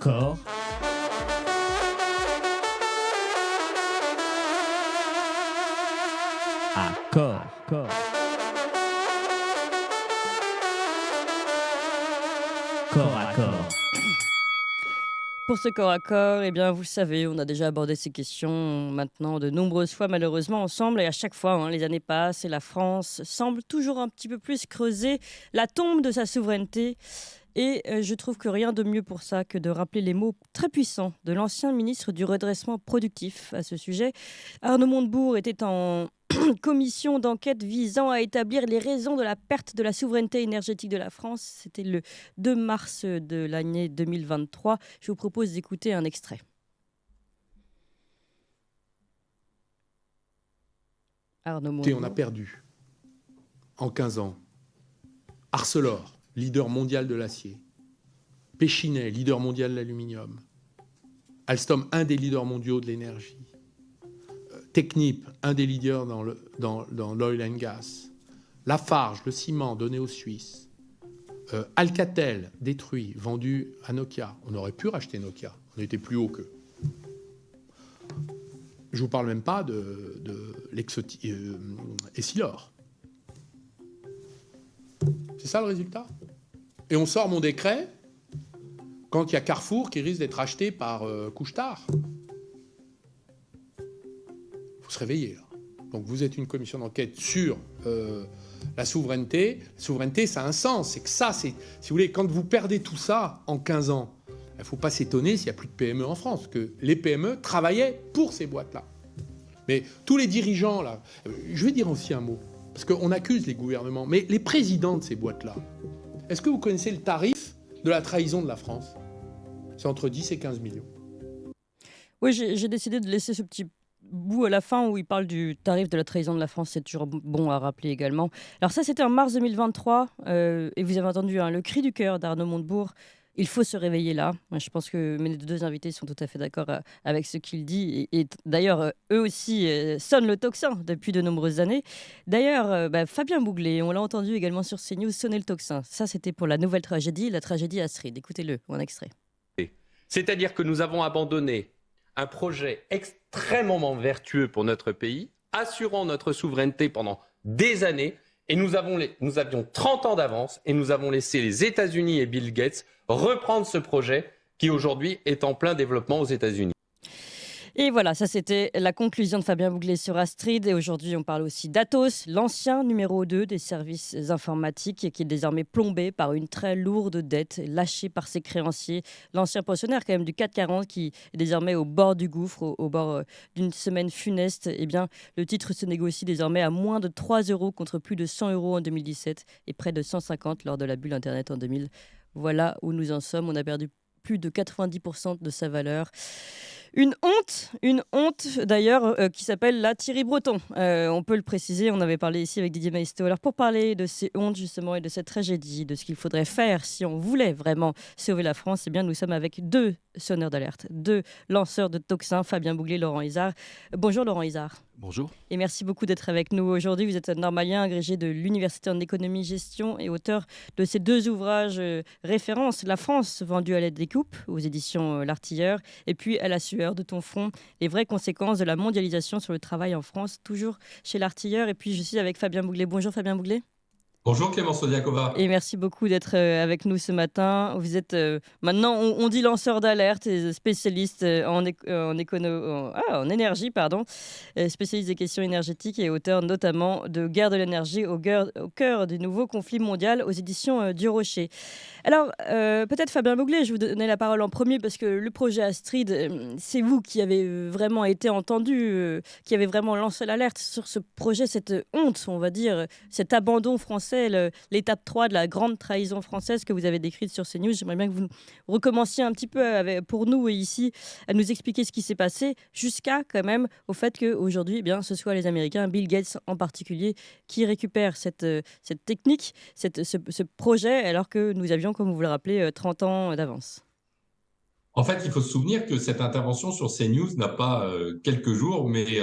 Accord. Accord. Corps. Corps à corps. Pour ce corps à corps, eh bien, vous le savez, on a déjà abordé ces questions maintenant de nombreuses fois, malheureusement, ensemble. Et à chaque fois, les années passent et la France semble toujours un petit peu plus creuser la tombe de sa souveraineté. Et je trouve que rien de mieux pour ça que de rappeler les mots très puissants de l'ancien ministre du redressement productif à ce sujet. Arnaud Montebourg était en commission d'enquête visant à établir les raisons de la perte de la souveraineté énergétique de la France. C'était le 2 mars de l'année 2023. Je vous propose d'écouter un extrait. Arnaud Montebourg. On a perdu en 15 ans Arcelor, leader mondial de l'acier. Péchinet, leader mondial de l'aluminium. Alstom, un des leaders mondiaux de l'énergie. Technip, un des leaders dans l'oil and gas. Lafarge, le ciment donné aux Suisses. Alcatel, détruit, vendu à Nokia. On aurait pu racheter Nokia, on était plus haut qu'eux. Je ne vous parle même pas de Essilor. C'est ça le résultat. Et on sort mon décret quand il y a Carrefour qui risque d'être acheté par Couche-Tard. Il faut se réveiller, là. Donc vous êtes une commission d'enquête sur la souveraineté. La souveraineté, ça a un sens. C'est que ça, si vous voulez, quand vous perdez tout ça en 15 ans, il ne faut pas s'étonner s'il n'y a plus de PME en France, que les PME travaillaient pour ces boîtes-là. Mais tous les dirigeants, là, je vais dire aussi un mot, parce qu'on accuse les gouvernements, mais les présidents de ces boîtes-là, est-ce que vous connaissez le tarif de la trahison de la France ? C'est entre 10 et 15 millions. Oui, j'ai décidé de laisser ce petit bout à la fin où il parle du tarif de la trahison de la France. C'est toujours bon à rappeler également. Alors ça, c'était en mars 2023, et vous avez entendu le cri du cœur d'Arnaud Montebourg. Il faut se réveiller là. Moi, je pense que mes deux invités sont tout à fait d'accord avec ce qu'il dit. Et d'ailleurs, eux aussi sonnent le tocsin depuis de nombreuses années. D'ailleurs, Fabien Bouglet, on l'a entendu également sur CNews, sonner le tocsin. Ça, c'était pour la nouvelle tragédie, la tragédie Astrid. Écoutez-le, en extrait. C'est-à-dire que nous avons abandonné un projet extrêmement vertueux pour notre pays, assurant notre souveraineté pendant des années. Et nous avions 30 ans d'avance et nous avons laissé les États-Unis et Bill Gates reprendre ce projet qui aujourd'hui est en plein développement aux États-Unis. Et voilà, ça c'était la conclusion de Fabien Bouglet sur Astrid. Et aujourd'hui, on parle aussi d'Atos, l'ancien numéro 2 des services informatiques qui est désormais plombé par une très lourde dette lâchée par ses créanciers. L'ancien pensionnaire quand même du 440 qui est désormais au bord du gouffre, au bord d'une semaine funeste. Eh bien, le titre se négocie désormais à moins de 3 € contre plus de 100 € en 2017 et près de 150 lors de la bulle Internet en 2000. Voilà où nous en sommes. On a perdu plus de 90% de sa valeur. Une honte d'ailleurs qui s'appelle la Thierry Breton. On peut le préciser, on avait parlé ici avec Didier Maistre. Alors pour parler de ces hontes justement et de cette tragédie, de ce qu'il faudrait faire si on voulait vraiment sauver la France, eh bien nous sommes avec deux sonneurs d'alerte, deux lanceurs de tocsin, Fabien Bouglet, Laurent Isard. Bonjour Laurent Isard. Bonjour. Et merci beaucoup d'être avec nous aujourd'hui. Vous êtes normalien, agrégé de l'Université en économie-gestion et auteur de ces deux ouvrages références, La France vendue à l'aide des coupes, aux éditions L'Artilleur, et puis À la sueur de ton front, les vraies conséquences de la mondialisation sur le travail en France, toujours chez L'Artilleur. Et puis je suis avec Fabien Bouglet. Bonjour Fabien Bouglet. Bonjour Clémence Odiakova. Et merci beaucoup d'être avec nous ce matin. Vous êtes maintenant, on dit lanceur d'alerte et spécialiste en énergie, spécialiste des questions énergétiques et auteur notamment de Guerre de l'énergie au cœur du nouveau conflit mondial aux éditions du Rocher. Alors, peut-être Fabien Bouglet, je vous donnais la parole en premier parce que le projet Astrid, c'est vous qui avez vraiment été entendu, qui avez vraiment lancé l'alerte sur ce projet, cette honte, on va dire, cet abandon français, l'étape 3 de la grande trahison française que vous avez décrite sur CNews. J'aimerais bien que vous recommenciez un petit peu pour nous ici à nous expliquer ce qui s'est passé jusqu'à quand même au fait qu'aujourd'hui, eh bien, ce soit les Américains, Bill Gates en particulier, qui récupèrent cette technique, ce projet, alors que nous avions, comme vous le rappelez, 30 ans d'avance. En fait, il faut se souvenir que cette intervention sur CNews n'a pas quelques jours, mais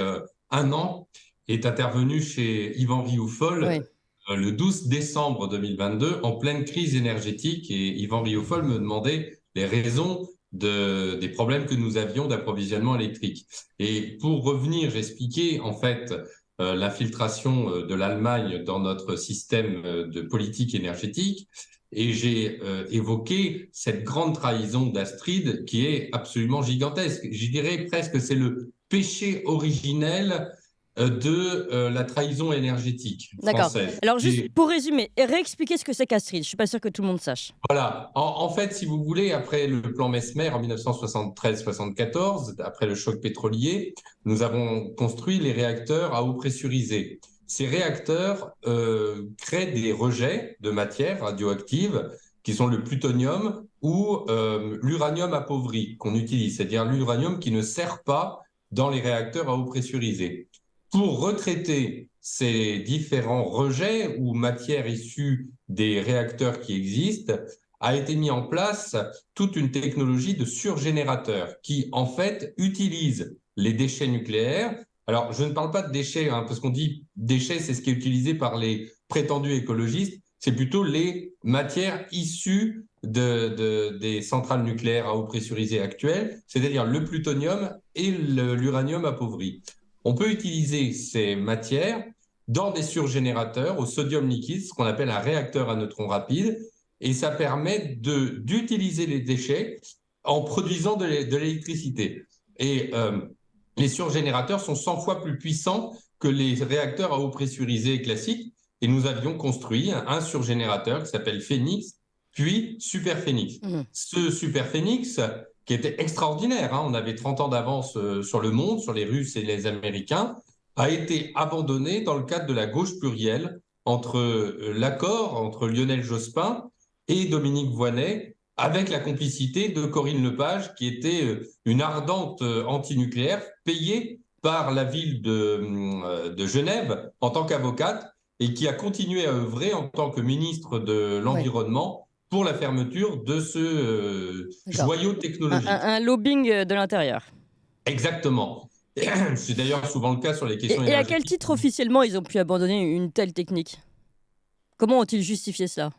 un an, est intervenue chez Yvan Rioufol. Oui. Le 12 décembre 2022, en pleine crise énergétique, et Yvan Rioufol me demandait les raisons des problèmes que nous avions d'approvisionnement électrique. Et pour revenir, j'expliquais en fait l'infiltration de l'Allemagne dans notre système de politique énergétique, et j'ai évoqué cette grande trahison d'Astrid qui est absolument gigantesque. Je dirais presque que c'est le péché originel de la trahison énergétique D'accord. française. Alors, juste pour résumer, réexpliquer ce que c'est qu'Astrid. Je suis pas sûr que tout le monde sache. Voilà. En fait, si vous voulez, après le plan Mesmer en 1973-74, après le choc pétrolier, nous avons construit les réacteurs à eau pressurisée. Ces réacteurs créent des rejets de matières radioactives qui sont le plutonium ou l'uranium appauvri qu'on utilise, c'est-à-dire l'uranium qui ne sert pas dans les réacteurs à eau pressurisée. Pour retraiter ces différents rejets ou matières issues des réacteurs qui existent, a été mis en place toute une technologie de surgénérateur qui, en fait, utilise les déchets nucléaires. Alors, je ne parle pas de déchets, parce qu'on dit déchets, c'est ce qui est utilisé par les prétendus écologistes. C'est plutôt les matières issues des centrales nucléaires à eau pressurisée actuelles, c'est-à-dire le plutonium et l'uranium appauvri. On peut utiliser ces matières dans des surgénérateurs au sodium liquide, ce qu'on appelle un réacteur à neutrons rapides, et ça permet d'utiliser les déchets en produisant de l'électricité. Et les surgénérateurs sont 100 fois plus puissants que les réacteurs à eau pressurisée classiques, et nous avions construit un surgénérateur qui s'appelle Phénix, puis Super Phénix. Ce Super Phénix, qui était extraordinaire, on avait 30 ans d'avance sur le monde, sur les Russes et les Américains, a été abandonné dans le cadre de la gauche plurielle entre l'accord entre Lionel Jospin et Dominique Voynet, avec la complicité de Corinne Lepage, qui était une ardente antinucléaire, payée par la ville de Genève en tant qu'avocate, et qui a continué à œuvrer en tant que ministre de l'Environnement pour la fermeture de ce joyau technologique. Un lobbying de l'intérieur. Exactement. C'est d'ailleurs souvent le cas sur les questions énergétiques. Et à quel titre officiellement ils ont pu abandonner une telle technique? Comment ont-ils justifié cela?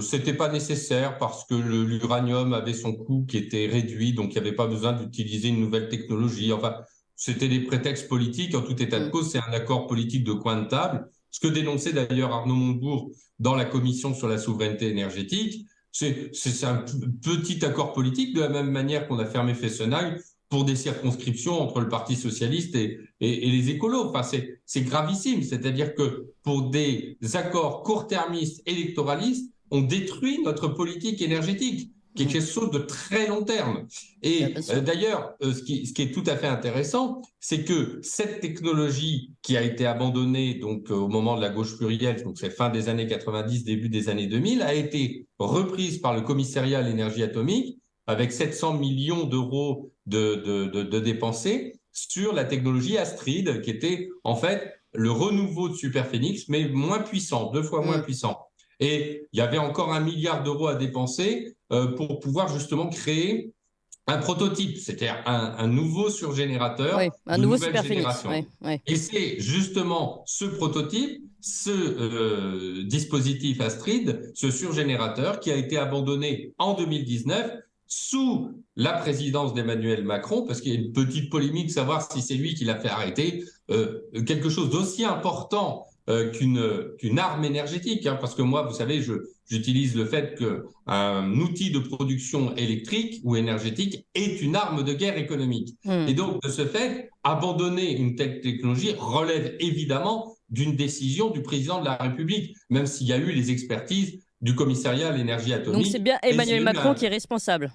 C'était pas nécessaire parce que l'uranium avait son coût qui était réduit, donc il n'y avait pas besoin d'utiliser une nouvelle technologie. Enfin, c'était des prétextes politiques. En tout état de cause, c'est un accord politique de coin de table. Ce que dénonçait d'ailleurs Arnaud Montebourg dans la commission sur la souveraineté énergétique, c'est un petit accord politique, de la même manière qu'on a fermé Fessenheim pour des circonscriptions entre le Parti socialiste et les écolos. Enfin, c'est gravissime. C'est-à-dire que pour des accords court-termistes électoralistes, on détruit notre politique énergétique, qui est quelque chose de très long terme. Et d'ailleurs, ce qui est tout à fait intéressant, c'est que cette technologie qui a été abandonnée donc au moment de la gauche plurielle, donc c'est fin des années 90, début des années 2000, a été reprise par le commissariat à l'énergie atomique avec 700 millions d'euros de dépensés sur la technologie Astrid, qui était en fait le renouveau de Super Phénix, mais moins puissant, 2 fois moins puissant. Et il y avait encore 1 milliard d'euros à dépenser pour pouvoir justement créer un prototype, c'est-à-dire un nouveau surgénérateur un de nouveau nouvelle Super génération. Phénix. Et c'est justement ce prototype, ce dispositif Astrid, ce surgénérateur qui a été abandonné en 2019 sous la présidence d'Emmanuel Macron, parce qu'il y a une petite polémique de savoir si c'est lui qui l'a fait arrêter, quelque chose d'aussi important qu'une arme énergétique, parce que moi, vous savez, j'utilise le fait qu'un outil de production électrique ou énergétique est une arme de guerre économique. Et donc, de ce fait, abandonner une telle technologie relève évidemment d'une décision du président de la République, même s'il y a eu les expertises du commissariat à l'énergie atomique. Donc c'est bien Emmanuel Macron qui est responsable.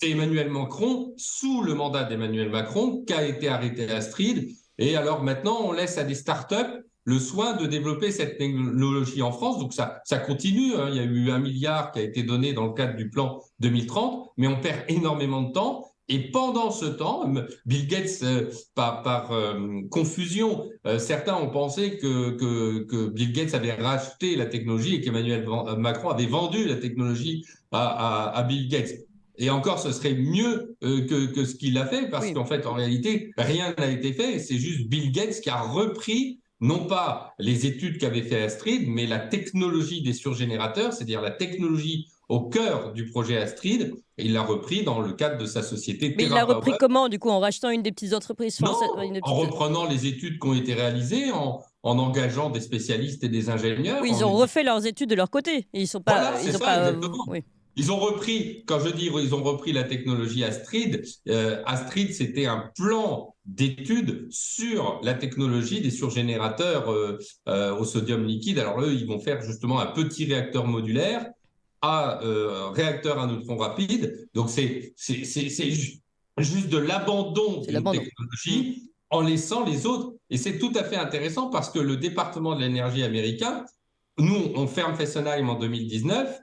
C'est Emmanuel Macron, sous le mandat d'Emmanuel Macron, qu'a été arrêté Astrid. Et alors maintenant, on laisse à des startups le soin de développer cette technologie en France. Donc ça continue. Il y a eu 1 milliard qui a été donné dans le cadre du plan 2030, mais on perd énormément de temps. Et pendant ce temps, Bill Gates, par confusion, certains ont pensé que Bill Gates avait racheté la technologie et qu'Emmanuel Macron avait vendu la technologie à Bill Gates. Et encore, ce serait mieux que ce qu'il a fait, parce qu'en fait, en réalité, rien n'a été fait. C'est juste Bill Gates qui a repris non pas les études qu'avait fait Astrid, mais la technologie des surgénérateurs, c'est-à-dire la technologie au cœur du projet Astrid. Et il l'a repris dans le cadre de sa société Mais il l'a repris TerraPower. comment, du coup, en rachetant une des petites entreprises Non, françaises en reprenant les études qui ont été réalisées, en engageant des spécialistes et des ingénieurs. Oui, ils ont refait leurs études de leur côté. Et ils sont pas. Voilà, c'est ils ont ça, pas. exactement. Oui. Ils ont repris, quand je dis ils ont repris la technologie Astrid, Astrid, c'était un plan d'études sur la technologie des surgénérateurs au sodium liquide. Alors eux, ils vont faire justement un petit réacteur modulaire à réacteur à neutrons rapides. Donc c'est juste de l'abandon d'une technologie en laissant les autres. Et c'est tout à fait intéressant parce que le département de l'énergie américain, nous, on ferme Fessenheim en 2019.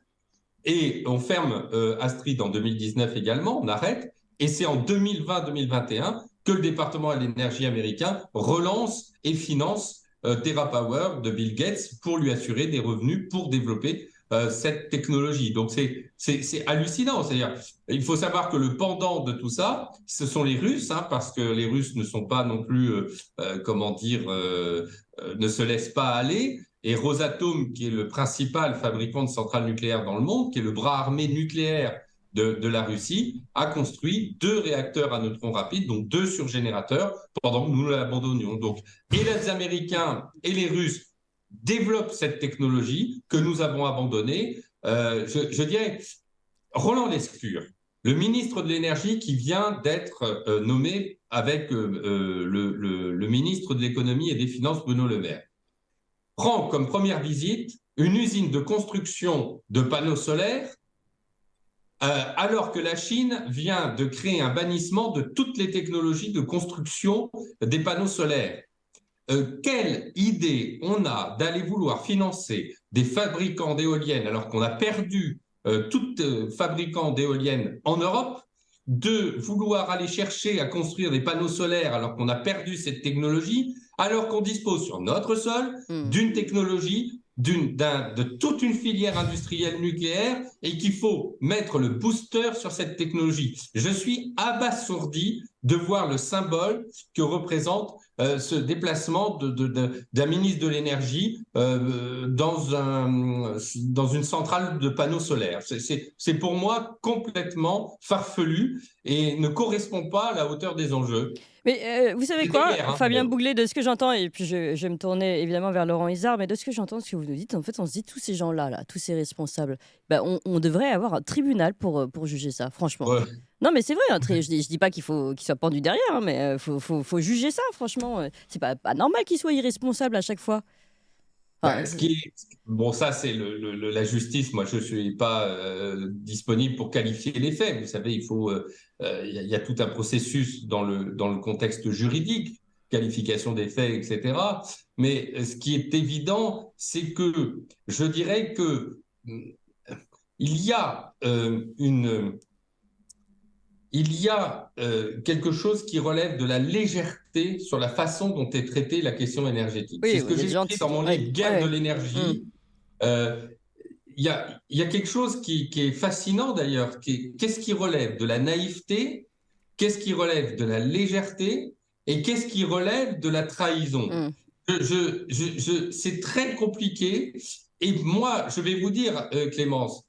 Et on ferme Astrid en 2019 également, on arrête. Et c'est en 2020-2021 que le département de l'énergie américain relance et finance TerraPower de Bill Gates pour lui assurer des revenus pour développer cette technologie. Donc c'est hallucinant. C'est-à-dire, il faut savoir que le pendant de tout ça, ce sont les Russes, hein, parce que les Russes ne sont pas non plus, ne se laissent pas aller. Et Rosatom, qui est le principal fabricant de centrales nucléaires dans le monde, qui est le bras armé nucléaire de la Russie, a construit 2 réacteurs à neutrons rapides, donc 2 surgénérateurs, pendant que nous l'abandonnions. Donc, et les Américains et les Russes développent cette technologie que nous avons abandonnée. Je dirais, Roland Lescure, le ministre de l'Énergie qui vient d'être nommé avec le ministre de l'Économie et des Finances, Bruno Le Maire, prend comme première visite une usine de construction de panneaux solaires alors que la Chine vient de créer un bannissement de toutes les technologies de construction des panneaux solaires. Quelle idée on a d'aller vouloir financer des fabricants d'éoliennes alors qu'on a perdu tout fabricant d'éoliennes en Europe, de vouloir aller chercher à construire des panneaux solaires alors qu'on a perdu cette technologie, alors qu'on dispose sur notre sol d'une technologie, de toute une filière industrielle nucléaire et qu'il faut mettre le booster sur cette technologie. Je suis abasourdi de voir le symbole que représente ce déplacement d'un ministre de l'énergie dans une centrale de panneaux solaires. C'est pour moi complètement farfelu et ne correspond pas à la hauteur des enjeux. Mais vous savez quoi, guerre, hein, Fabien Bouglet, de ce que j'entends, et puis je vais me tourner évidemment vers Laurent Izard, mais de ce que j'entends, ce que vous nous dites, en fait, on se dit tous ces gens-là, là, tous ces responsables, on devrait avoir un tribunal pour juger ça, franchement. Ouais. Non, mais c'est vrai, je dis pas qu'il faut qu'il soit pendu derrière, hein, mais faut juger ça, franchement. C'est pas normal qu'il soit irresponsable à chaque fois. Enfin, bon, ça, c'est la justice. Moi, je ne suis pas disponible pour qualifier les faits. Vous savez, il y a tout un processus dans le contexte juridique, qualification des faits, etc. Mais ce qui est évident, c'est que je dirais que il y a quelque chose qui relève de la légèreté sur la façon dont est traitée la question énergétique. Oui, c'est ce que j'ai écrit dans mon livre Guerre de l'énergie. Il y a quelque chose qui est fascinant d'ailleurs. Qu'est-ce qui relève de la naïveté? Qu'est-ce qui relève de la légèreté? Et qu'est-ce qui relève de la trahison? C'est très compliqué. Et moi, je vais vous dire, Clémence,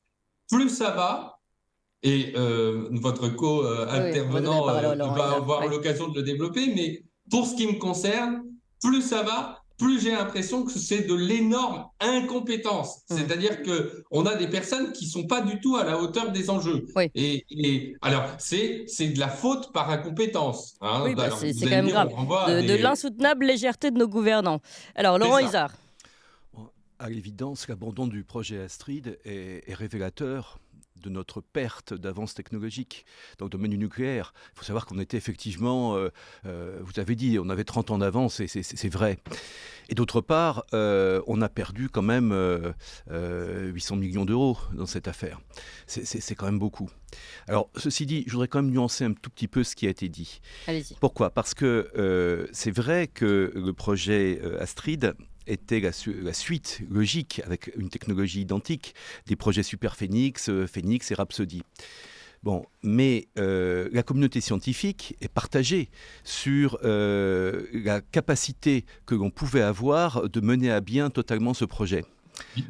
plus ça va, et votre co-intervenant va avoir l'occasion de le développer, mais pour ce qui me concerne, plus ça va, plus j'ai l'impression que c'est de l'énorme incompétence. C'est-à-dire qu'on a des personnes qui ne sont pas du tout à la hauteur des enjeux. Oui. Et alors, c'est de la faute par incompétence. Hein. Oui, c'est quand même grave. De l'insoutenable légèreté de nos gouvernants. Alors, Laurent Izard. À l'évidence, l'abandon du projet Astrid est révélateur de notre perte d'avance technologique dans le domaine du nucléaire. Il faut savoir qu'on était effectivement, vous avez dit, on avait 30 ans d'avance et c'est vrai. Et d'autre part, on a perdu quand même 800 millions d'euros dans cette affaire. C'est quand même beaucoup. Alors, ceci dit, je voudrais quand même nuancer un tout petit peu ce qui a été dit. Allez-y. Pourquoi ? Parce que c'est vrai que le projet Astrid était la suite logique, avec une technologie identique, des projets Super Phénix, Phénix et Rhapsody. Bon, mais la communauté scientifique est partagée sur la capacité que l'on pouvait avoir de mener à bien totalement ce projet.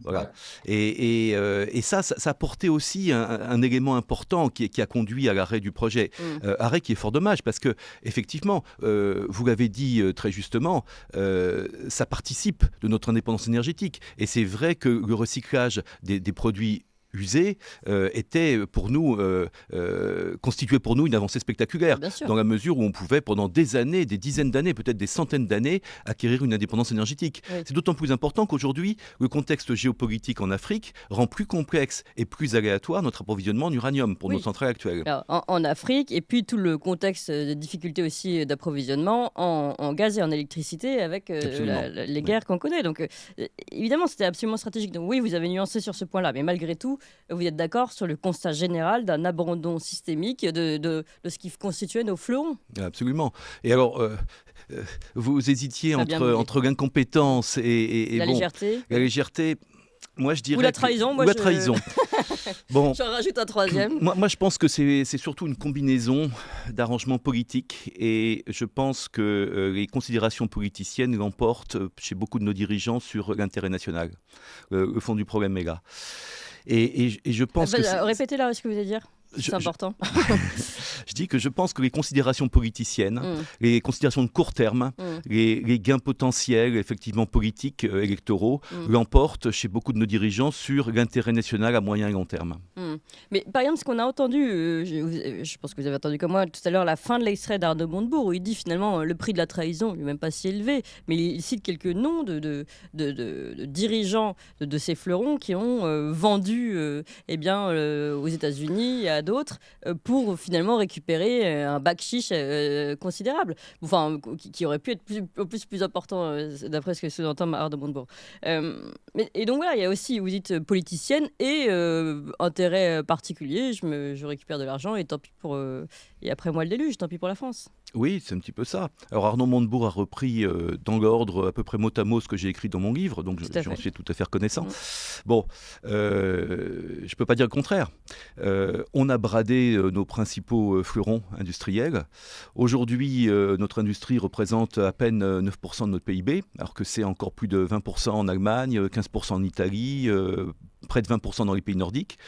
Voilà. Et ça a porté aussi un élément important qui a conduit à l'arrêt du projet. Arrêt qui est fort dommage parce que, effectivement, vous l'avez dit très justement, ça participe de notre indépendance énergétique. Et c'est vrai que le recyclage des produits usés était pour nous constituait pour nous une avancée spectaculaire dans la mesure où on pouvait pendant des années, des dizaines d'années, peut-être des centaines d'années acquérir une indépendance énergétique. C'est d'autant plus important qu'aujourd'hui le contexte géopolitique en Afrique rend plus complexe et plus aléatoire notre approvisionnement en uranium pour nos centrales actuelles. Alors, en Afrique et puis tout le contexte de difficulté aussi d'approvisionnement en gaz et en électricité avec les guerres qu'on connaît. Donc évidemment c'était absolument stratégique. Donc oui, vous avez nuancé sur ce point-là, mais malgré tout vous êtes d'accord sur le constat général d'un abandon systémique de ce qui constituait nos fleurons? Absolument. Et alors, vous hésitiez entre l'incompétence et la légèreté. La légèreté. Moi, je dirais ou la trahison. Ou la trahison. Bon, j'en rajoute un troisième. Moi, je pense que c'est surtout une combinaison d'arrangements politiques et je pense que les considérations politiciennes l'emportent chez beaucoup de nos dirigeants sur l'intérêt national. Le fond du problème est là. Et je pense que... Répétez là ce que vous voulez dire. C'est important. Je dis que je pense que les considérations politiciennes, les considérations de court terme, les gains potentiels, effectivement politiques, électoraux, l'emportent chez beaucoup de nos dirigeants sur l'intérêt national à moyen et long terme. Mais par exemple, ce qu'on a entendu, je pense que vous avez entendu comme moi tout à l'heure, la fin de l'extrait d'Arnaud Montebourg, où il dit finalement le prix de la trahison n'est même pas si élevé, mais il cite quelques noms de dirigeants de ces fleurons qui ont vendu aux États-Unis et à d'autres pour finalement récupérer un bac-chiche considérable, enfin qui aurait pu être plus important d'après ce que sous-entend Arnaud Montebourg. Et donc voilà, il y a aussi, vous dites politicienne et intérêt particulier, je récupère de l'argent et tant pis et après moi le déluge, tant pis pour la France. Oui, c'est un petit peu ça. Alors Arnaud Montebourg a repris dans l'ordre à peu près mot à mot ce que j'ai écrit dans mon livre, donc j'en suis tout à fait reconnaissant. Bon, je ne peux pas dire le contraire. On a bradé nos principaux fleurons industriels. Aujourd'hui, notre industrie représente à peine 9% de notre PIB, alors que c'est encore plus de 20% en Allemagne, 15% en Italie, près de 20% dans les pays nordiques.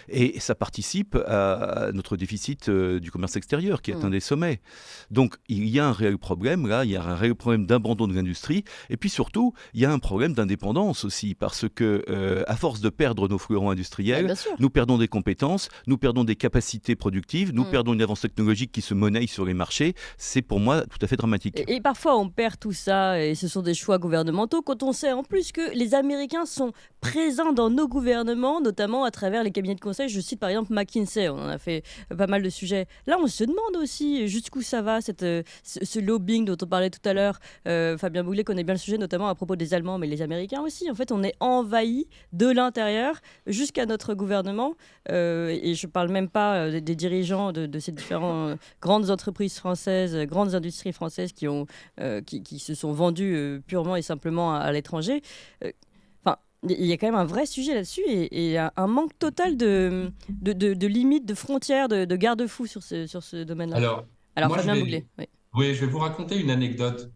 Et ça participe à notre déficit du commerce extérieur qui atteint des sommets. Donc il y a un réel problème là, il y a un réel problème d'abandon de l'industrie. Et puis surtout, il y a un problème d'indépendance aussi, parce que à force de perdre nos fleurons industriels, nous perdons des compétences, nous perdons des capacités productives, nous perdons une avance technologique qui se monnaie sur les marchés. C'est pour moi tout à fait dramatique. Et parfois on perd tout ça, et ce sont des choix gouvernementaux, quand on sait en plus que les Américains sont présents dans nos gouvernements, notamment à travers les cabinets de conseil. Je cite par exemple McKinsey, on en a fait pas mal de sujets. Là, on se demande aussi jusqu'où ça va, ce lobbying dont on parlait tout à l'heure. Fabien Bouglet connaît bien le sujet, notamment à propos des Allemands, mais les Américains aussi. En fait, on est envahi de l'intérieur jusqu'à notre gouvernement. Et je ne parle même pas des dirigeants de ces différentes grandes entreprises françaises, grandes industries françaises qui se sont vendues purement et simplement à l'étranger. Il y a quand même un vrai sujet là-dessus et un manque total de limites, de frontières, de garde-fous sur ce domaine-là. Alors Fabien Bouglet. Oui, je vais vous raconter une anecdote.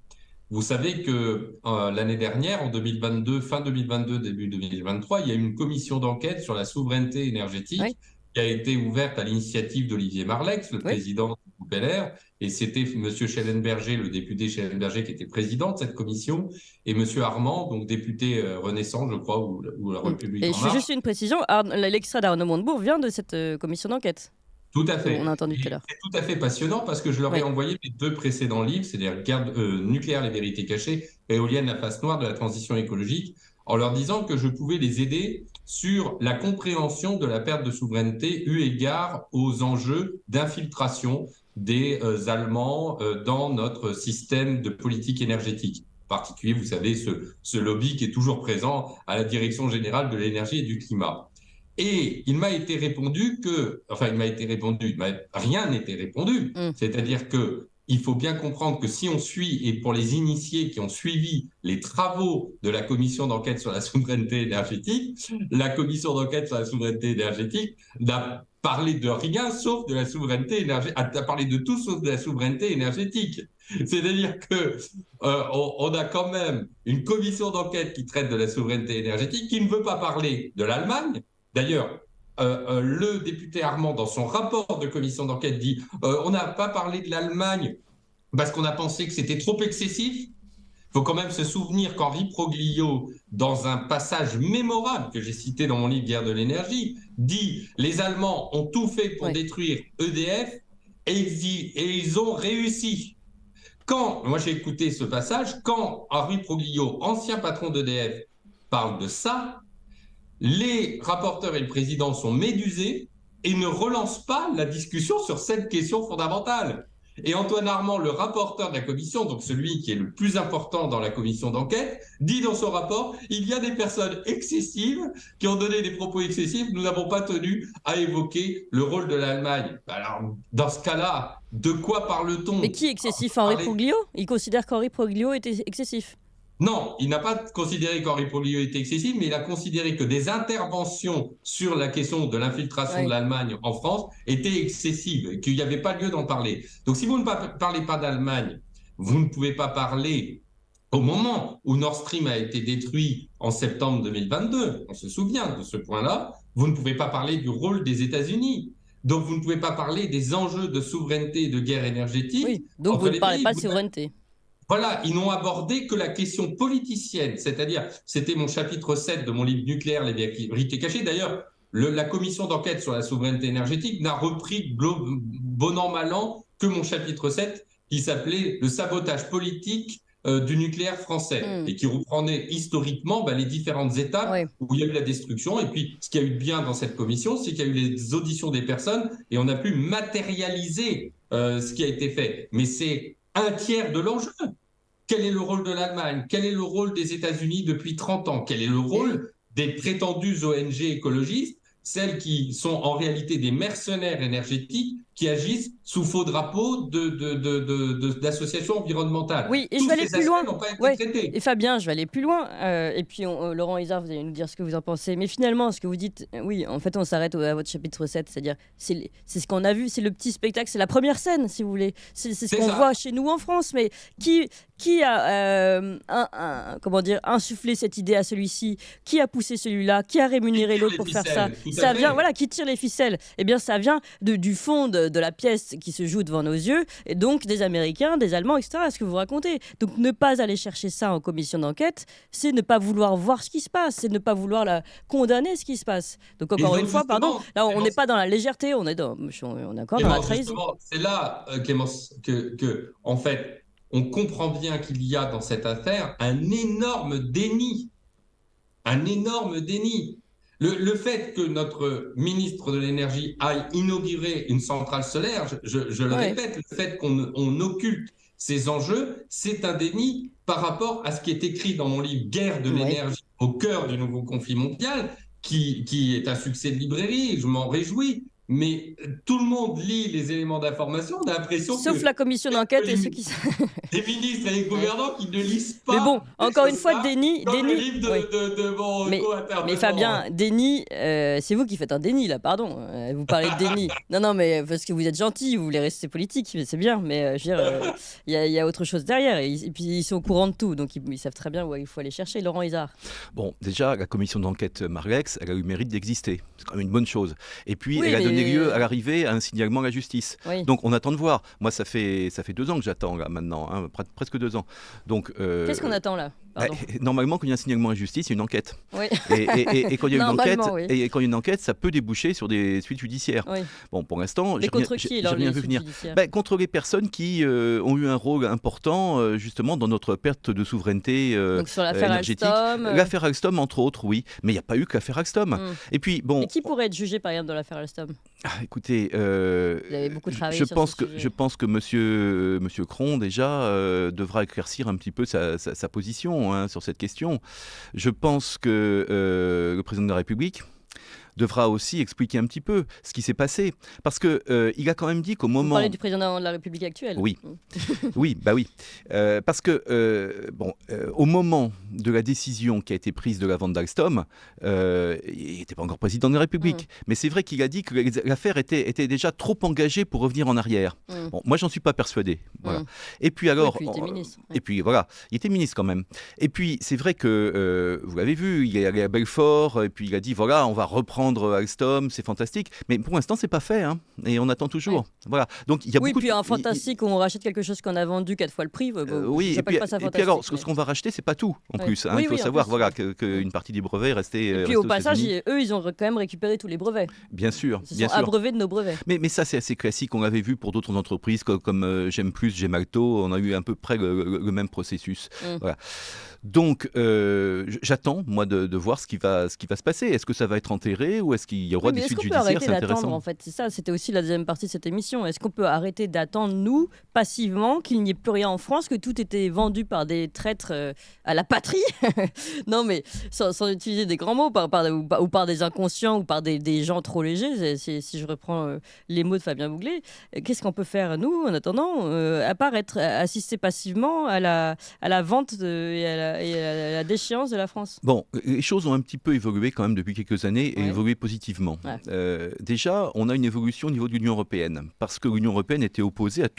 Vous savez que l'année dernière, en 2022, fin 2022, début 2023, il y a eu une commission d'enquête sur la souveraineté énergétique qui a été ouverte à l'initiative d'Olivier Marleix, le président du groupe LR, et c'était M. Schellenberger, le député Schellenberger, qui était président de cette commission, et M. Armand, donc député Renaissance, je crois, ou la République en Marche. Et je fais juste une précision, l'extrait d'Arnaud Montebourg vient de cette commission d'enquête. Tout à fait. On a entendu tout à l'heure. C'est tout à fait passionnant parce que je leur ai envoyé mes 2 précédents livres, c'est-à-dire Nucléaire, les vérités cachées, et Éolienne, la face noire de la transition écologique, en leur disant que je pouvais les aider sur la compréhension de la perte de souveraineté eu égard aux enjeux d'infiltration des Allemands dans notre système de politique énergétique. En particulier, vous savez, ce lobby qui est toujours présent à la Direction générale de l'énergie et du climat. Et il m'a été répondu rien n'était répondu. C'est-à-dire que il faut bien comprendre que si on suit, et pour les initiés qui ont suivi les travaux de la commission d'enquête sur la souveraineté énergétique, la commission d'enquête sur la souveraineté énergétique n'a parlé de rien sauf de la souveraineté énergétique, a parlé de tout sauf de la souveraineté énergétique. C'est-à-dire que on a quand même une commission d'enquête qui traite de la souveraineté énergétique, qui ne veut pas parler de l'Allemagne. D'ailleurs, le député Armand, dans son rapport de commission d'enquête, dit on n'a pas parlé de l'Allemagne parce qu'on a pensé que c'était trop excessif. Il faut quand même se souvenir qu'Henri Proglio, dans un passage mémorable que j'ai cité dans mon livre Guerre de l'énergie, dit « Les Allemands ont tout fait pour détruire EDF et ils ont réussi ». Moi j'ai écouté ce passage, quand Henri Proglio, ancien patron d'EDF, parle de ça, les rapporteurs et le président sont médusés et ne relancent pas la discussion sur cette question fondamentale. Et Antoine Armand, le rapporteur de la commission, donc celui qui est le plus important dans la commission d'enquête, dit dans son rapport « Il y a des personnes excessives qui ont donné des propos excessifs, nous n'avons pas tenu à évoquer le rôle de l'Allemagne. » Alors, dans ce cas-là, de quoi parle-t-on ? Mais qui est excessif, Henri Proglio ? Il considère qu'Henri Proglio était excessif. Non, il n'a pas considéré qu'Henri Proglio était excessif, mais il a considéré que des interventions sur la question de l'infiltration de l'Allemagne en France étaient excessives, et qu'il n'y avait pas lieu d'en parler. Donc si vous ne parlez pas d'Allemagne, vous ne pouvez pas parler au moment où Nord Stream a été détruit en septembre 2022, on se souvient de ce point-là, vous ne pouvez pas parler du rôle des États-Unis. Donc vous ne pouvez pas parler des enjeux de souveraineté et de guerre énergétique. Oui, donc vous ne parlez pas de souveraineté. Voilà, ils n'ont abordé que la question politicienne, c'est-à-dire, c'était mon chapitre 7 de mon livre Nucléaire, les vérités cachées. D'ailleurs, la commission d'enquête sur la souveraineté énergétique n'a repris bon an, mal an que mon chapitre 7 qui s'appelait « Le sabotage politique du nucléaire français » et qui reprenait historiquement les différentes étapes où il y a eu la destruction. Et puis, ce qu'il y a eu de bien dans cette commission, c'est qu'il y a eu les auditions des personnes et on a pu matérialiser ce qui a été fait. Mais c'est un tiers de l'enjeu. Quel est le rôle de l'Allemagne ? Quel est le rôle des États-Unis depuis 30 ans ? Quel est le rôle des prétendues ONG écologistes, celles qui sont en réalité des mercenaires énergétiques qui agissent sous faux drapeau d'associations environnementales. Oui, et tous je vais aller plus loin. N'ont pas été traités. Et Fabien, je vais aller plus loin. Et puis, Laurent Isard, vous allez nous dire ce que vous en pensez. Mais finalement, ce que vous dites, oui, en fait, on s'arrête à votre chapitre 7, c'est-à-dire, c'est ce qu'on a vu, c'est le petit spectacle, c'est la première scène, si vous voulez. C'est ce qu'on voit chez nous en France. Mais qui a comment dire, insufflé cette idée à celui-ci ? Qui a poussé celui-là ? Qui a rémunéré l'autre pour faire ça ? Ça vient, voilà, qui tire les ficelles ? Eh bien, ça vient du fond de la pièce qui se joue devant nos yeux, et donc des Américains, des Allemands, etc. Ce que vous racontez. Donc, ne pas aller chercher ça en commission d'enquête, c'est ne pas vouloir voir ce qui se passe, c'est ne pas vouloir condamner ce qui se passe. Donc, encore une fois, pardon, là, on n'est pas dans la légèreté, on est encore dans la trahison. C'est là, Clémence, que en fait, on comprend bien qu'il y a dans cette affaire un énorme déni. Un énorme déni. Le fait que notre ministre de l'Énergie aille inaugurer une centrale solaire, je le répète, le fait qu'on occulte ces enjeux, c'est un déni par rapport à ce qui est écrit dans mon livre Guerre de l'énergie au cœur du nouveau conflit mondial, qui est un succès de librairie, je m'en réjouis. Mais tout le monde lit les éléments d'information, on a l'impression sauf la commission d'enquête et ceux qui... Les ministres et les gouvernants qui ne lisent pas... Mais bon, encore une fois, déni... le livre de mon co-intervenant. Mais Fabien, déni, c'est vous qui faites un déni, là, pardon. Vous parlez de déni. Non, mais parce que vous êtes gentil, vous voulez rester politique, mais c'est bien, mais je veux dire, il y a autre chose derrière. Et puis, ils sont au courant de tout, donc ils savent très bien où il faut aller chercher. Laurent Isard. Bon, déjà, la commission d'enquête Marlex, elle a eu le mérite d'exister. C'est quand même une bonne chose. Et puis, elle a donné lieu à l'arrivée à un signalement à la justice. Donc on attend de voir. Moi ça fait 2 ans que j'attends là maintenant, hein, presque 2 ans. Donc qu'est-ce qu'on attend là ? Normalement, quand il y a un signalement à la justice, il y a une enquête. Oui. Et quand il y a une enquête, ça peut déboucher sur des suites judiciaires. Oui. Bon, pour l'instant, j'ai rien vu venir. Contre les personnes qui ont eu un rôle important justement dans notre perte de souveraineté donc sur l'affaire énergétique. Alstom, l'affaire Alstom, entre autres, oui. Mais il n'y a pas eu que l'affaire Alstom. Et puis bon. Et qui pourrait être jugé par exemple dans l'affaire Alstom ? Écoutez, vous avez beaucoup travaillé sur ce sujet. Je pense que Monsieur Cron déjà devra éclaircir un petit peu sa position sur cette question. Je pense que le président de la République devra aussi expliquer un petit peu ce qui s'est passé. Parce qu'il a quand même dit qu'au Vous moment... parlez du président de la République actuelle. Oui. Oui, oui. Parce que, au moment de la décision qui a été prise de la vente d'Alstom, il n'était pas encore président de la République. Mais c'est vrai qu'il a dit que l'affaire était déjà trop engagée pour revenir en arrière. Bon, moi, j'en suis pas persuadé. Voilà. Et puis alors... Oui, puis il était ministre. Et puis voilà, il était ministre quand même. Et puis c'est vrai que, vous l'avez vu, il est allé à Belfort, et puis il a dit, voilà, on va reprendre Alstom, c'est fantastique. Mais pour l'instant, c'est pas fait, hein, et on attend toujours. Ouais. Voilà. Donc, il y a beaucoup puis un fantastique où on rachète quelque chose qu'on a vendu 4 fois le prix. oui, et puis alors, ce qu'on va racheter, c'est pas tout, en plus. Hein, il faut savoir qu'une partie des brevets restait. Et puis au passage, eux, ils ont quand même récupéré tous les brevets. Bien sûr. Ils se sont abreuvés de nos brevets. Mais ça, c'est assez classique. On l'avait vu pour d'autres entreprises comme J'aime Plus, Gemalto. On a eu à peu près le même processus. Voilà. Donc, j'attends, moi, de voir ce qui va se passer. Est-ce que ça va être enterré ou est-ce qu'il y aura des suites judiciaires? C'est intéressant. En fait, c'est ça. C'était aussi la deuxième partie de cette émission. Est-ce qu'on peut arrêter d'attendre, nous, passivement, qu'il n'y ait plus rien en France, que tout était vendu par des traîtres à la patrie? Non, mais sans utiliser des grands mots, ou par des inconscients ou par des gens trop légers, si je reprends les mots de Fabien Bouglet. Qu'est-ce qu'on peut faire, nous, en attendant, à part assister passivement à la vente et à la déchéance de la France? Bon, les choses ont un petit peu évolué quand même depuis quelques années et évolué positivement. Ouais. Déjà, on a une évolution au niveau de l'Union européenne, parce que l'Union européenne était opposée à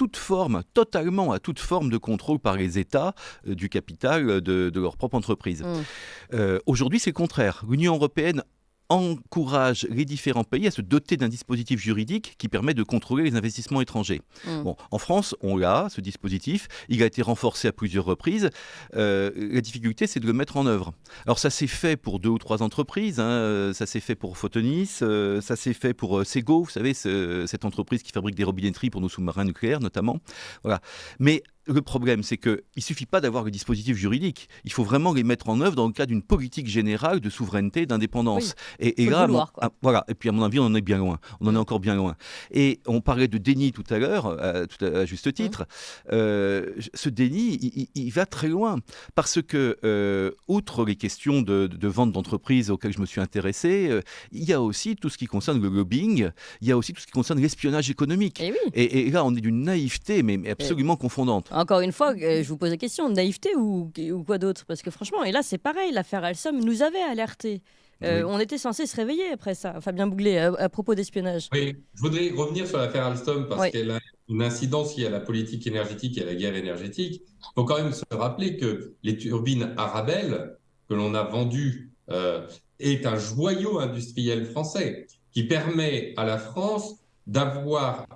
totalement à toute forme de contrôle par les États du capital de leur propre entreprise. Aujourd'hui, c'est le contraire. L'Union européenne encourage les différents pays à se doter d'un dispositif juridique qui permet de contrôler les investissements étrangers. Bon, en France, on l'a, ce dispositif. Il a été renforcé à plusieurs reprises. La difficulté, c'est de le mettre en œuvre. Alors, ça s'est fait pour 2 ou 3 entreprises. Hein. Ça s'est fait pour Photonis. Ça s'est fait pour Sego, vous savez, cette entreprise qui fabrique des robinetteries pour nos sous-marins nucléaires, notamment. Voilà. Mais le problème, c'est qu'il ne suffit pas d'avoir le dispositif juridique. Il faut vraiment les mettre en œuvre dans le cadre d'une politique générale de souveraineté, d'indépendance. Oui. Et là, voilà. Et puis, à mon avis, on en est bien loin. On en est encore bien loin. Et on parlait de déni tout à l'heure, à juste titre. Ce déni, il va très loin. Parce que, outre les questions de vente d'entreprises auxquelles je me suis intéressé, il y a aussi tout ce qui concerne le lobbying. Il y a aussi tout ce qui concerne l'espionnage économique. Et là, on est d'une naïveté, mais absolument confondante. Encore une fois, je vous pose la question, naïveté ou quoi d'autre? Parce que franchement, et là c'est pareil, l'affaire Alstom nous avait alertés. On était censé se réveiller après ça. Fabien Bouglet, à propos d'espionnage. Oui, je voudrais revenir sur l'affaire Alstom parce qu'elle a une incidence liée à la politique énergétique et à la guerre énergétique. Il faut quand même se rappeler que les turbines Arabelle que l'on a vendues est un joyau industriel français qui permet à la France d'avoir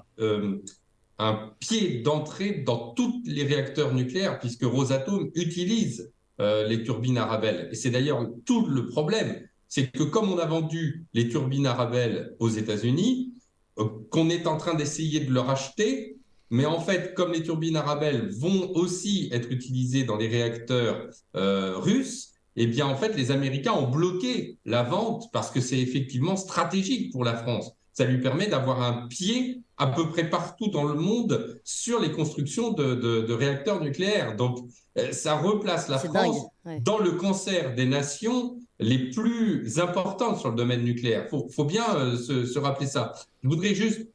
un pied d'entrée dans tous les réacteurs nucléaires, puisque Rosatom utilise les turbines Arabelle. Et c'est d'ailleurs tout le problème, c'est que comme on a vendu les turbines Arabelle aux États-Unis, qu'on est en train d'essayer de le racheter, mais en fait, comme les turbines Arabelle vont aussi être utilisées dans les réacteurs russes, eh bien en fait, les Américains ont bloqué la vente parce que c'est effectivement stratégique pour la France. Ça lui permet d'avoir un pied à peu près partout dans le monde sur les constructions de réacteurs nucléaires. Donc, ça replace la France dans le concert des nations les plus importantes sur le domaine nucléaire. Faut bien se rappeler ça. Je voudrais juste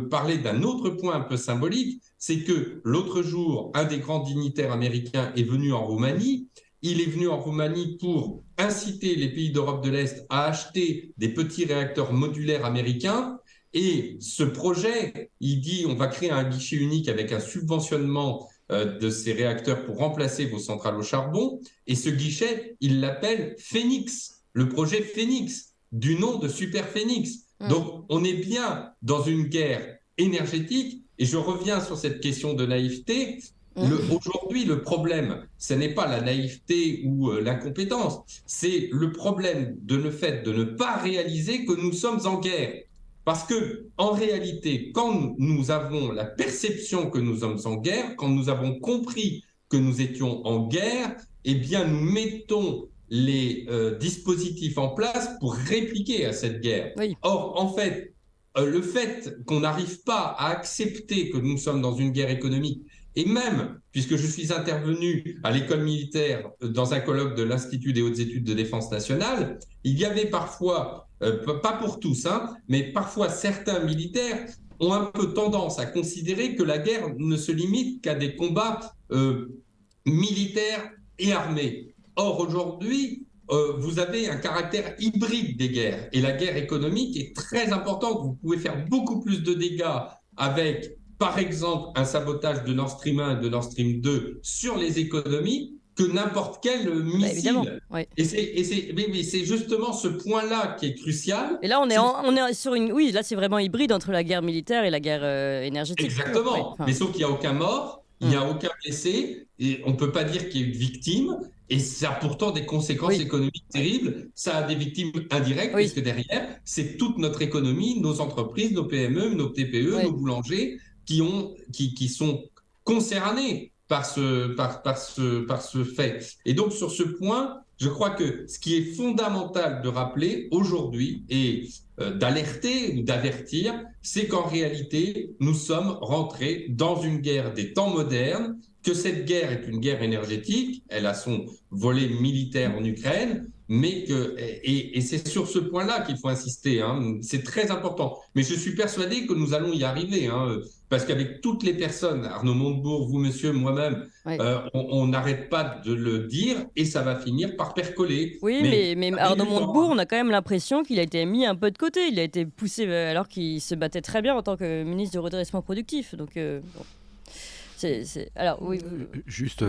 parler d'un autre point un peu symbolique, c'est que l'autre jour, un des grands dignitaires américains est venu en Roumanie. Il est venu en Roumanie pour inciter les pays d'Europe de l'Est à acheter des petits réacteurs modulaires américains. Et ce projet, il dit on va créer un guichet unique avec un subventionnement de ces réacteurs pour remplacer vos centrales au charbon. Et ce guichet, il l'appelle Phoenix, le projet Phoenix, du nom de Super Phoenix. Donc on est bien dans une guerre énergétique. Et je reviens sur cette question de naïveté. Aujourd'hui, le problème, ce n'est pas la naïveté ou l'incompétence, c'est le problème de le fait de ne pas réaliser que nous sommes en guerre. Parce que, en réalité, quand nous avons la perception que nous sommes en guerre, quand nous avons compris que nous étions en guerre, eh bien, nous mettons les dispositifs en place pour répliquer à cette guerre. Oui. Or, en fait, le fait qu'on n'arrive pas à accepter que nous sommes dans une guerre économique, et même, puisque je suis intervenu à l'école militaire dans un colloque de l'Institut des hautes études de défense nationale, il y avait parfois pas pour tous, hein, mais parfois certains militaires ont un peu tendance à considérer que la guerre ne se limite qu'à des combats militaires et armés. Or, aujourd'hui, vous avez un caractère hybride des guerres, et la guerre économique est très importante. Vous pouvez faire beaucoup plus de dégâts avec, par exemple, un sabotage de Nord Stream 1 et de Nord Stream 2 sur les économies que n'importe quel missile. Oui. Et c'est justement ce point-là qui est crucial. Et là, on est sur une... Oui, là, c'est vraiment hybride entre la guerre militaire et la guerre énergétique. Exactement. Oui, enfin... Mais sauf qu'il n'y a aucun mort, il n'y a aucun blessé, et on ne peut pas dire qu'il y ait eu de victime. Et ça a pourtant des conséquences économiques terribles. Ça a des victimes indirectes, puisque derrière, c'est toute notre économie, nos entreprises, nos PME, nos TPE, nos boulangers qui sont concernés par ce fait. Et donc, sur ce point, je crois que ce qui est fondamental de rappeler aujourd'hui et d'alerter ou d'avertir, c'est qu'en réalité, nous sommes rentrés dans une guerre des temps modernes, que cette guerre est une guerre énergétique, elle a son volet militaire en Ukraine, mais et c'est sur ce point-là qu'il faut insister, hein, c'est très important. Mais je suis persuadé que nous allons y arriver, hein, parce qu'avec toutes les personnes, Arnaud Montebourg, vous, monsieur, moi-même, on n'arrête pas de le dire et ça va finir par percoler. Oui, mais Arnaud Montebourg, on a quand même l'impression qu'il a été mis un peu de côté. Il a été poussé alors qu'il se battait très bien en tant que ministre du redressement productif. Donc, bon. Alors, oui. Juste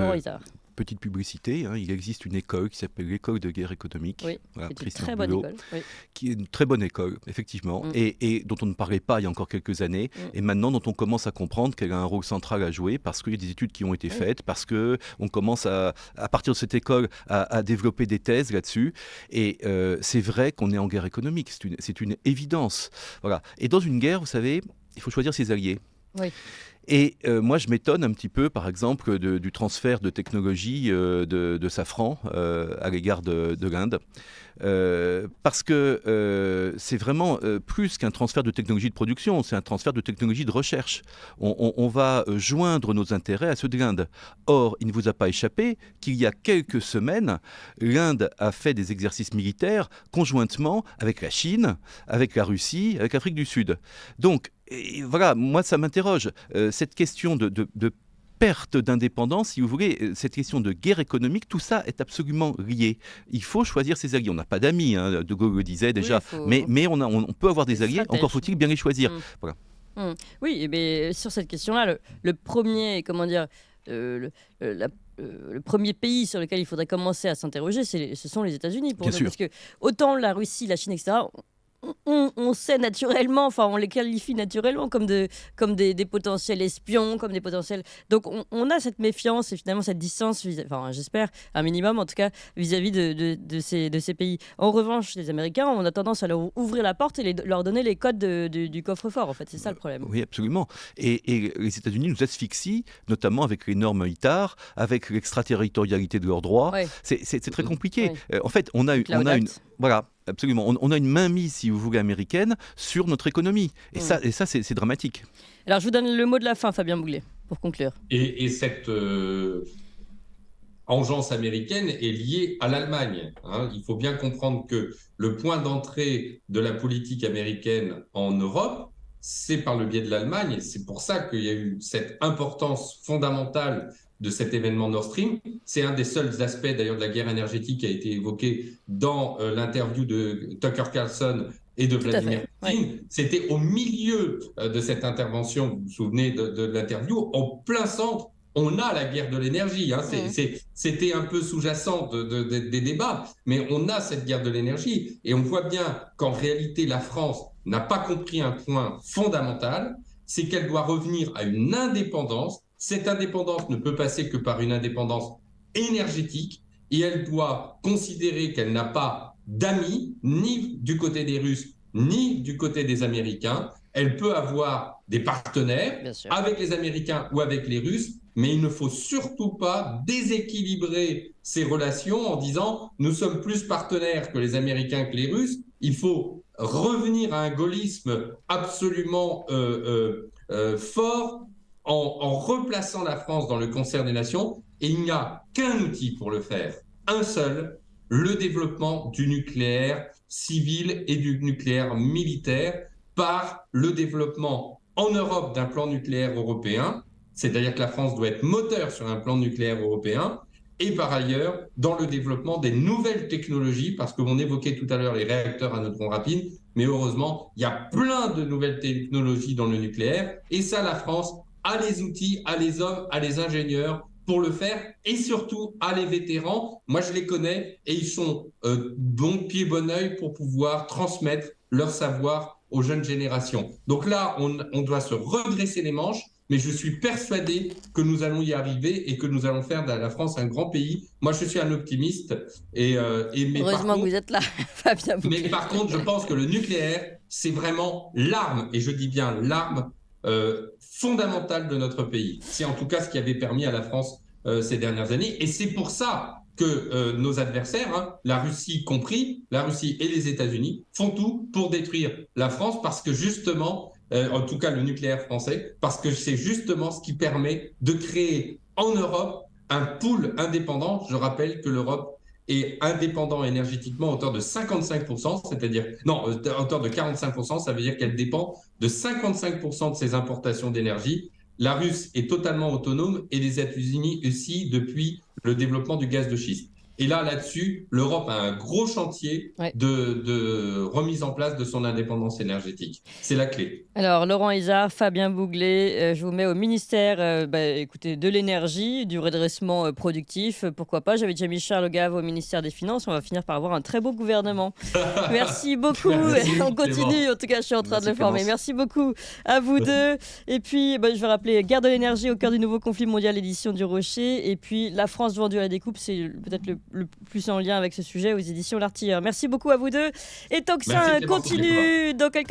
petite publicité, hein, il existe une école qui s'appelle l'école de guerre économique. Oui, voilà, c'est une très bonne école. Oui. Qui est une très bonne école, effectivement, et dont on ne parlait pas il y a encore quelques années, et maintenant dont on commence à comprendre qu'elle a un rôle central à jouer, parce qu'il y a des études qui ont été faites, parce qu'on commence à partir de cette école à développer des thèses là-dessus, et c'est vrai qu'on est en guerre économique, c'est une évidence. Voilà. Et dans une guerre, vous savez, il faut choisir ses alliés. Oui. Et moi, je m'étonne un petit peu, par exemple, du transfert de technologie de Safran à l'égard de l'Inde. Parce que c'est vraiment plus qu'un transfert de technologie de production, c'est un transfert de technologie de recherche. On va joindre nos intérêts à ceux de l'Inde. Or, il ne vous a pas échappé qu'il y a quelques semaines, l'Inde a fait des exercices militaires conjointement avec la Chine, avec la Russie, avec l'Afrique du Sud. Donc, et voilà, moi ça m'interroge. Cette question de perte d'indépendance, si vous voulez, cette question de guerre économique, tout ça est absolument lié. Il faut choisir ses alliés. On n'a pas d'amis, hein, De Gaulle le disait déjà, mais on peut avoir des alliés, encore faut-il bien les choisir. Voilà. Oui, et bien, sur cette question-là, le premier, comment dire, le premier pays sur lequel il faudrait commencer à s'interroger, ce sont les États-Unis. Pour nous, parce que autant la Russie, la Chine, etc., on sait naturellement, enfin on les qualifie naturellement comme des potentiels espions, comme des potentiels... Donc on a cette méfiance et finalement cette distance, enfin j'espère, un minimum en tout cas, vis-à-vis de ces pays. En revanche, les Américains, on a tendance à leur ouvrir la porte et leur donner les codes du coffre-fort, en fait, c'est ça le problème. Oui, absolument. Et les États-Unis nous asphyxient, notamment avec les normes ITAR, avec l'extraterritorialité de leurs droits. Ouais. C'est très compliqué. Ouais. En fait, on a une... Voilà, absolument. On a une mainmise, si vous voulez, américaine sur notre économie. Et ça, c'est dramatique. Alors, je vous donne le mot de la fin, Fabien Bouglet, pour conclure. Et cette engeance américaine est liée à l'Allemagne. Hein. Il faut bien comprendre que le point d'entrée de la politique américaine en Europe, c'est par le biais de l'Allemagne. C'est pour ça qu'il y a eu cette importance fondamentale de cet événement Nord Stream. C'est un des seuls aspects d'ailleurs de la guerre énergétique qui a été évoqué dans l'interview de Tucker Carlson et de Vladimir Poutine. Ouais. C'était au milieu de cette intervention, vous vous souvenez de l'interview, en plein centre, on a la guerre de l'énergie. Hein. C'était un peu sous-jacent des débats, mais on a cette guerre de l'énergie. Et on voit bien qu'en réalité, la France n'a pas compris un point fondamental, c'est qu'elle doit revenir à une indépendance. Cette indépendance ne peut passer que par une indépendance énergétique et elle doit considérer qu'elle n'a pas d'amis, ni du côté des Russes, ni du côté des Américains. Elle peut avoir des partenaires avec les Américains ou avec les Russes, mais il ne faut surtout pas déséquilibrer ces relations en disant « nous sommes plus partenaires que les Américains que les Russes ». Il faut revenir à un gaullisme absolument fort, en replaçant la France dans le concert des nations, et il n'y a qu'un outil pour le faire, un seul, le développement du nucléaire civil et du nucléaire militaire par le développement en Europe d'un plan nucléaire européen, c'est-à-dire que la France doit être moteur sur un plan nucléaire européen, et par ailleurs dans le développement des nouvelles technologies, parce qu'on évoquait tout à l'heure les réacteurs à neutrons rapides, mais heureusement, il y a plein de nouvelles technologies dans le nucléaire, et ça, la France a les outils, a les hommes, a les ingénieurs pour le faire, et surtout a les vétérans. Moi, je les connais, et ils sont bon pied, bon oeil pour pouvoir transmettre leur savoir aux jeunes générations. Donc là, on doit se redresser les manches, mais je suis persuadé que nous allons y arriver et que nous allons faire de la France un grand pays. Moi, je suis un optimiste. Mais Heureusement que vous êtes là, Fabien Bouclet. Mais par contre, je pense que le nucléaire, c'est vraiment l'arme, et je dis bien l'arme fondamentale de notre pays. C'est en tout cas ce qui avait permis à la France ces dernières années. Et c'est pour ça que nos adversaires, la Russie compris, la Russie et les États-Unis, font tout pour détruire la France, parce que justement, en tout cas le nucléaire français, parce que c'est justement ce qui permet de créer en Europe un pool indépendant. Je rappelle que l'Europe est indépendant énergétiquement à hauteur de 55%, c'est-à-dire, non, à hauteur de 45%, ça veut dire qu'elle dépend de 55% de ses importations d'énergie. La Russie est totalement autonome et les États-Unis aussi depuis le développement du gaz de schiste. Et là-dessus, l'Europe a un gros chantier de remise en place de son indépendance énergétique. C'est la clé. Alors, Laurent Izard, Fabien Bouclet, je vous mets au ministère écoutez, de l'énergie, du redressement productif, pourquoi pas. J'avais déjà mis Charles Gave au ministère des Finances. On va finir par avoir un très beau gouvernement. Merci beaucoup. Merci, on continue. En tout cas, je suis en train de le former. Merci beaucoup à vous deux. Et puis, je vais rappeler Guerre de l'énergie au cœur du nouveau conflit mondial, édition du Rocher. Et puis, La France vendue à la découpe, c'est peut-être le plus en lien avec ce sujet aux éditions L'Artilleur. Merci beaucoup à vous deux. Et Tocsin continue dans quelques